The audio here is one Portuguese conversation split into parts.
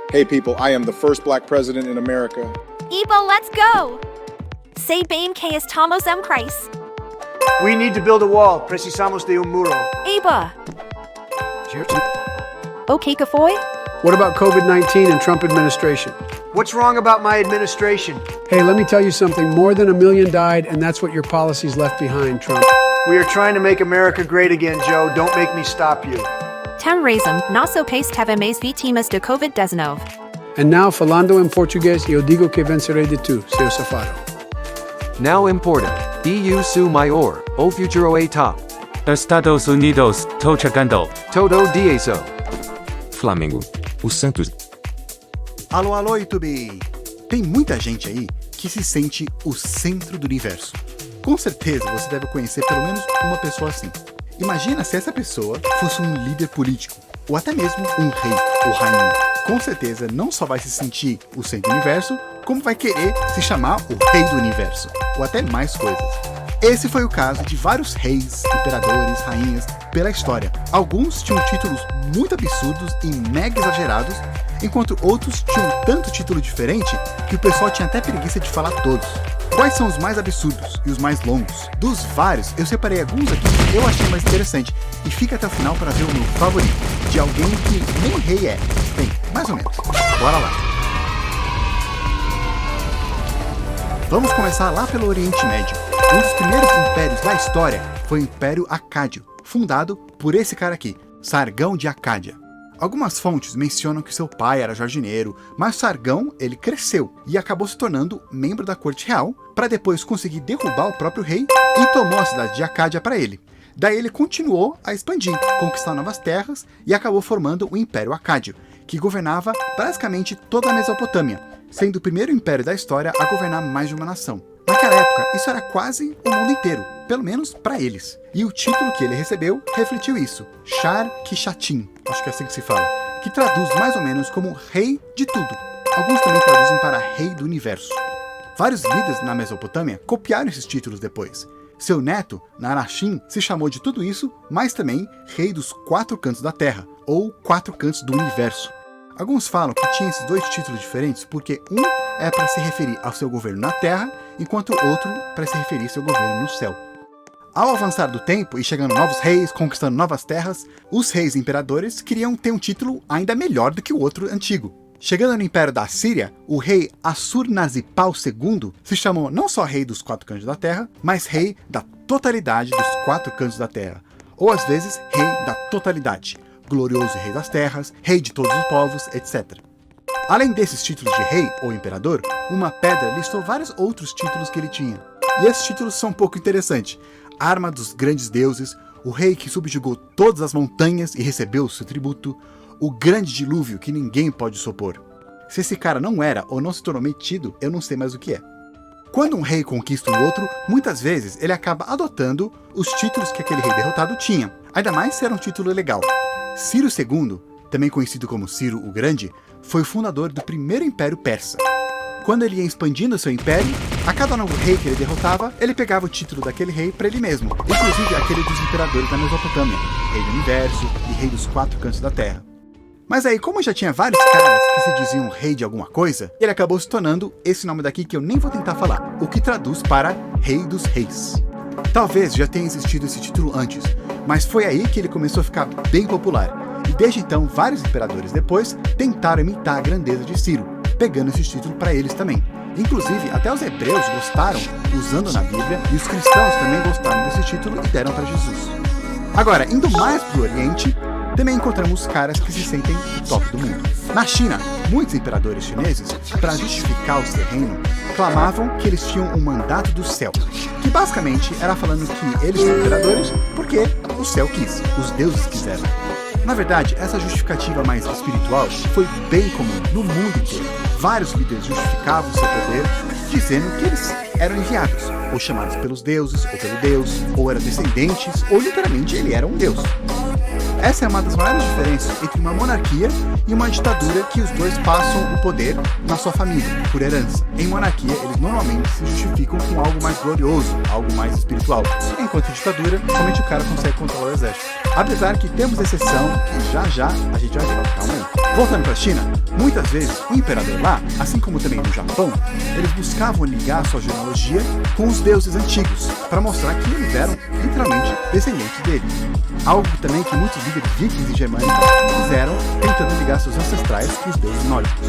Hey people, I am the first black president in America. Ibo, let's go! Say bem que estamos em crise. We need to build a wall. Precisamos de muro. Iba. Okay, que foi? What about COVID-19 and Trump administration? What's wrong about my administration? Hey, let me tell you something. More than 1 million died, and that's what your policies left behind, Trump. We are trying to make America great again, Joe. Don't make me stop you. Tem razão, nosso país teve mais vítimas de COVID-19. And now, falando em português, eu digo que vencerei de tu, seu safado. Now important, EU su maior, o futuro é top. Estados Unidos, tô chegando. Todo dieso. Flamengo, o Santos. Alô, alô, YouTube! Tem muita gente aí que se sente o centro do universo. Com certeza você deve conhecer pelo menos uma pessoa assim. Imagina se essa pessoa fosse um líder político, ou até mesmo um rei ou rainha. Com certeza não só vai se sentir o centro do universo, como vai querer se chamar o rei do universo, ou até mais coisas. Esse foi o caso de vários reis, imperadores, rainhas pela história. Alguns tinham títulos muito absurdos e mega exagerados, enquanto outros tinham tanto título diferente que o pessoal tinha até preguiça de falar todos. Quais são os mais absurdos e os mais longos? Dos vários, eu separei alguns aqui que eu achei mais interessante e fica até o final para ver o meu favorito, de alguém que nem rei é. Bem, mais ou menos. Bora lá! Vamos começar lá pelo Oriente Médio. Um dos primeiros impérios da história foi o Império Acádio, fundado por esse cara aqui, Sargão de Acádia. Algumas fontes mencionam que seu pai era jardineiro, mas Sargão ele cresceu e acabou se tornando membro da corte real, para depois conseguir derrubar o próprio rei e tomou a cidade de Acádia para ele. Daí ele continuou a expandir, conquistar novas terras e acabou formando o Império Acádio, que governava basicamente toda a Mesopotâmia, sendo o primeiro império da história a governar mais de uma nação. Naquela época, isso era quase o mundo inteiro, pelo menos para eles. E o título que ele recebeu refletiu isso, Shar Kishatim, acho que é assim que se fala, que traduz mais ou menos como Rei de Tudo. Alguns também traduzem para Rei do Universo. Vários líderes na Mesopotâmia copiaram esses títulos depois. Seu neto, Narashim, se chamou de tudo isso, mas também Rei dos Quatro Cantos da Terra, ou Quatro Cantos do Universo. Alguns falam que tinha esses dois títulos diferentes porque um é para se referir ao seu governo na Terra, enquanto o outro para se referir ao seu governo no céu. Ao avançar do tempo e chegando novos reis, conquistando novas terras, os reis e imperadores queriam ter um título ainda melhor do que o outro antigo. Chegando no Império da Síria, o rei Assur-Nazipal II se chamou não só Rei dos Quatro Cantos da Terra, mas Rei da Totalidade dos Quatro Cantos da Terra, ou às vezes Rei da Totalidade, Glorioso Rei das Terras, Rei de Todos os Povos, etc. Além desses títulos de rei ou imperador, uma pedra listou vários outros títulos que ele tinha. E esses títulos são um pouco interessantes. Arma dos grandes deuses, o rei que subjugou todas as montanhas e recebeu seu tributo, o grande dilúvio que ninguém pode supor. Se esse cara não era ou não se tornou metido, eu não sei mais o que é. Quando um rei conquista um outro, muitas vezes ele acaba adotando os títulos que aquele rei derrotado tinha, ainda mais se era um título legal. Ciro II, também conhecido como Ciro o Grande, foi o fundador do primeiro Império Persa. Quando ele ia expandindo seu império, a cada novo rei que ele derrotava, ele pegava o título daquele rei para ele mesmo, inclusive aquele dos imperadores da Mesopotâmia, Rei do Universo e Rei dos Quatro Cantos da Terra. Mas aí, como já tinha vários caras que se diziam rei de alguma coisa, ele acabou se tornando esse nome daqui que eu nem vou tentar falar, o que traduz para Rei dos Reis. Talvez já tenha existido esse título antes, mas foi aí que ele começou a ficar bem popular. E desde então, vários imperadores depois tentaram imitar a grandeza de Ciro, pegando esse título para eles também. Inclusive, até os hebreus gostaram, usando na Bíblia, e os cristãos também gostaram desse título e deram para Jesus. Agora, indo mais para o Oriente, também encontramos caras que se sentem o top do mundo. Na China, muitos imperadores chineses, para justificar o seu reino, clamavam que eles tinham um mandato do céu, que basicamente era falando que eles são imperadores porque o céu quis, os deuses quiseram. Na verdade, essa justificativa mais espiritual foi bem comum no mundo inteiro. Vários líderes justificavam seu poder dizendo que eles eram enviados, ou chamados pelos deuses, ou pelo Deus, ou eram descendentes, ou literalmente ele era um deus. Essa é uma das maiores diferenças entre uma monarquia e uma ditadura, que os dois passam o poder na sua família, por herança. Em monarquia, eles normalmente se justificam com algo mais glorioso, algo mais espiritual. Enquanto em ditadura, somente o cara consegue controlar o exército. Apesar que temos exceção, que já a gente vai ver. Calma aí. Voltando para a China, muitas vezes o imperador lá, assim como também no Japão, eles buscavam ligar sua genealogia com os deuses antigos, para mostrar que eles eram literalmente descendentes dele. Algo também que muitos líderes vikings e germânicos fizeram, tentando ligar seus ancestrais com os deuses nórdicos.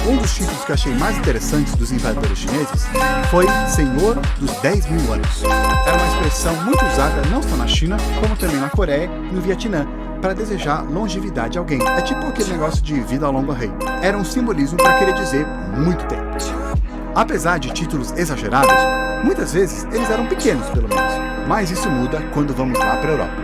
Um dos títulos que eu achei mais interessantes dos invasores chineses foi Senhor dos 10 mil anos. Era uma expressão muito usada não só na China, como também na Coreia e no Vietnã, para desejar longevidade a alguém. É tipo aquele negócio de vida ao longo rei. Era um simbolismo para querer dizer muito tempo. Apesar de títulos exagerados, muitas vezes eles eram pequenos pelo menos, mas isso muda quando vamos lá para a Europa.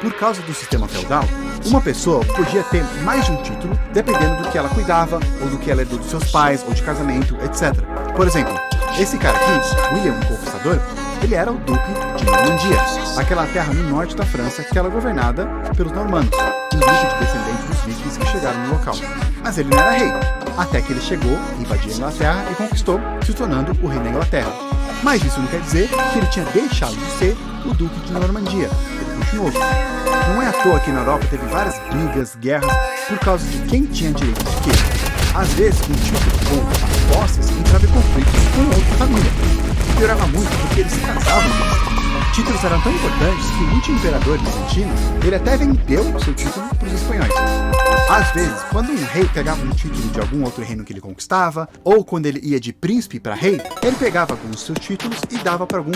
Por causa do sistema feudal, uma pessoa podia ter mais de um título dependendo do que ela cuidava, ou do que ela herdou dos seus pais, ou de casamento, etc. Por exemplo, esse cara aqui, William o Conquistador, ele era o Duque de Normandia, aquela terra no norte da França que era governada pelos normandos, um grupo de descendentes dos vikings que chegaram no local. Mas ele não era rei, até que ele chegou, invadiu a Inglaterra e conquistou, se tornando o rei da Inglaterra. Mas isso não quer dizer que ele tinha deixado de ser o Duque de Normandia. Ele continuou. Não é à toa que na Europa teve várias brigas, guerras, por causa de quem tinha direito de quê. Às vezes, um título com posses entrava em conflitos com outra família. E piorava muito porque eles se casavam mais. Títulos eram tão importantes que o último imperador bizantino, ele até vendeu o seu título para os espanhóis. Às vezes, quando um rei pegava um título de algum outro reino que ele conquistava, ou quando ele ia de príncipe para rei, ele pegava alguns dos seus títulos e dava para algum